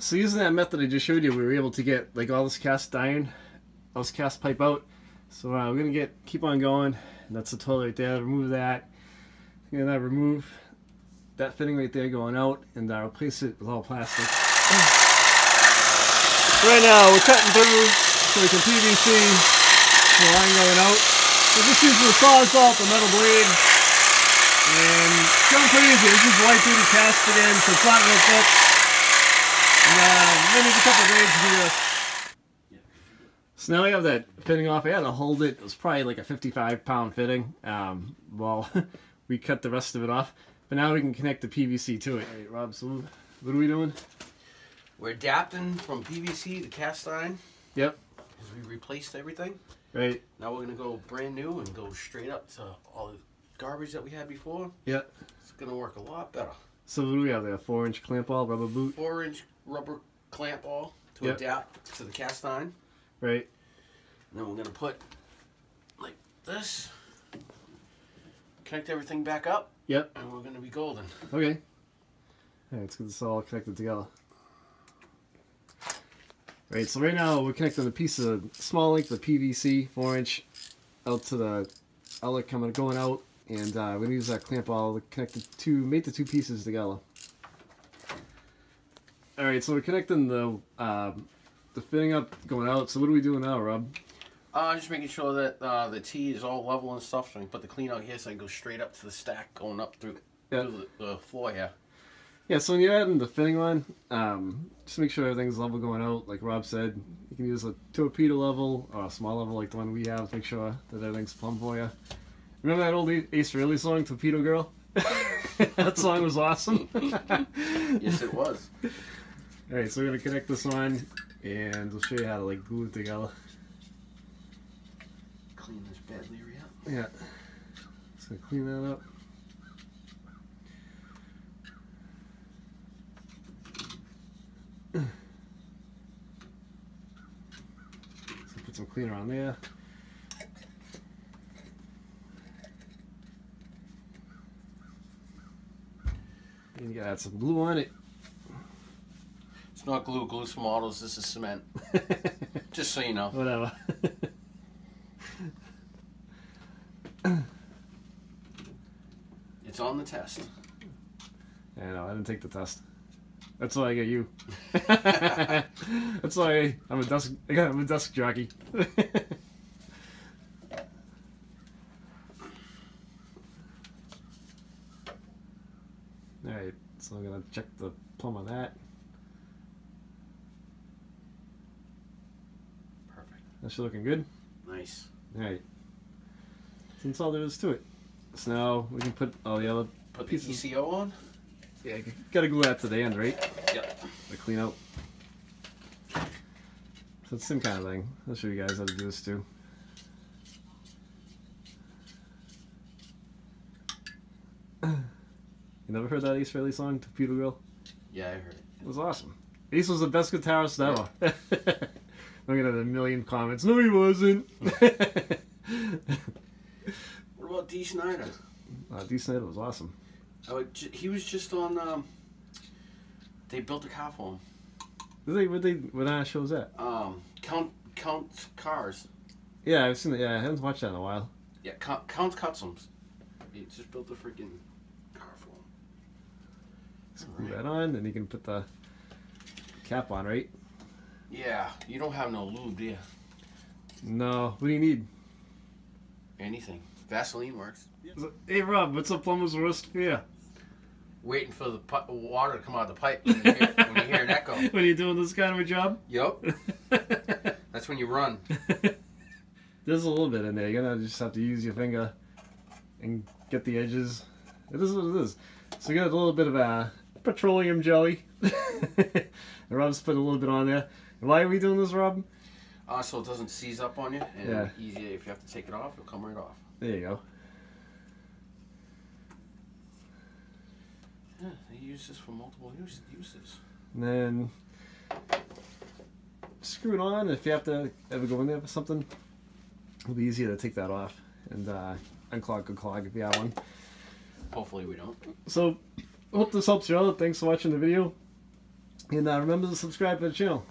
So using that method I just showed you, we were able to get like all this cast iron, all this cast pipe out. So we're gonna keep on going. And that's the toilet right there. Remove that. And then remove that fitting right there going out, and replace it with all plastic. Right now we're cutting through so we can PVC the line going out. We're just using the sawzall, the metal blade, and it's going pretty easy. This is light duty cast again, so it's not real thick. And we need a couple of grades to do this. So now we have that fitting off. I had to hold it. It was probably like a 55-pound fitting. Well, we cut the rest of it off. But now we can connect the PVC to it. All right, Rob, so what are we doing? We're adapting from PVC to cast iron. Yep. Because we replaced everything. Right. Now we're going to go brand new and go straight up to all the garbage that we had before. Yep. It's going to work a lot better. So what do we have there? 4-inch clamp ball, rubber boot? 4-inch rubber clamp ball to adapt to the cast iron. Right. And then we're going to put like this. Connect everything back up. Yep. And we're going to be golden. Okay. Alright, let's get this all connected together. Right, so right now we're connecting a piece of small length of PVC, 4-inch, out to the outlet going out, and we're going to use that clamp ball to connect make the two pieces together. Alright, so we're connecting the fitting up going out. So what are we doing now, Rob? Just making sure that the T is all level and stuff, so I can put the clean out here so I can go straight up to the stack going up through the floor here. Yeah, so when you're adding the fitting on, just make sure everything's level going out. Like Rob said, you can use a torpedo level or a small level like the one we have. Make sure that everything's plumb for you. Remember that old Ace Frehley song, Torpedo Girl? That song was awesome. Yes, it was. Alright, so we're going to connect this on, and we'll show you how to like glue it together. Clean this bad area up. Yeah. So clean that up. So put some cleaner on there. And you gotta add some glue on it. It's not glue. Glue's from autos. This is cement. Just so you know. Whatever. It's on the test. I know, I didn't take the test. That's why I get you. That's why I'm a desk jockey. Alright, so I'm gonna check the plumb on that. Perfect. That's looking good. Nice. Alright. So that's all there is to it. So now we can put all the other Put the ECO on? Yeah, you gotta glue that to the end, right? Yep. To clean out. So it's the same kind of thing. I'll show you guys how to do this too. You never heard that Ace Frehley song, Torpedo Girl? Yeah, I heard it. It was awesome. Ace was the best guitarist ever. I'm gonna have a million comments. No, he wasn't. What about D. Snyder? D. Snyder was awesome. He was just on. They built a car for him. What show's that? Count Cars. Yeah, I've seen it. Yeah, I haven't watched that in a while. Yeah, Count Customs. He just built a freaking car for him. Screw that on, and you can put the cap on, right? Yeah, you don't have no lube, do you? No. What do you need? Anything. Vaseline works. Hey Rob, what's a plumber's worst fear? Waiting for the water to come out of the pipe when you hear an echo. When you're doing this kind of a job? Yep. That's when you run. There's a little bit in there. You're gonna just have to use your finger and get the edges. It is what it is. So you got a little bit of petroleum jelly. And Rob's put a little bit on there. And why are we doing this, Rob? So it doesn't seize up on you, and easier if you have to take it off, it'll come right off. There you go. Yeah, they use this for multiple uses. And then screw it on. If you have to ever go in there for something, it'll be easier to take that off and unclog a clog if you have one. Hopefully we don't. So, hope this helps you out. Thanks for watching the video. And remember to subscribe to the channel.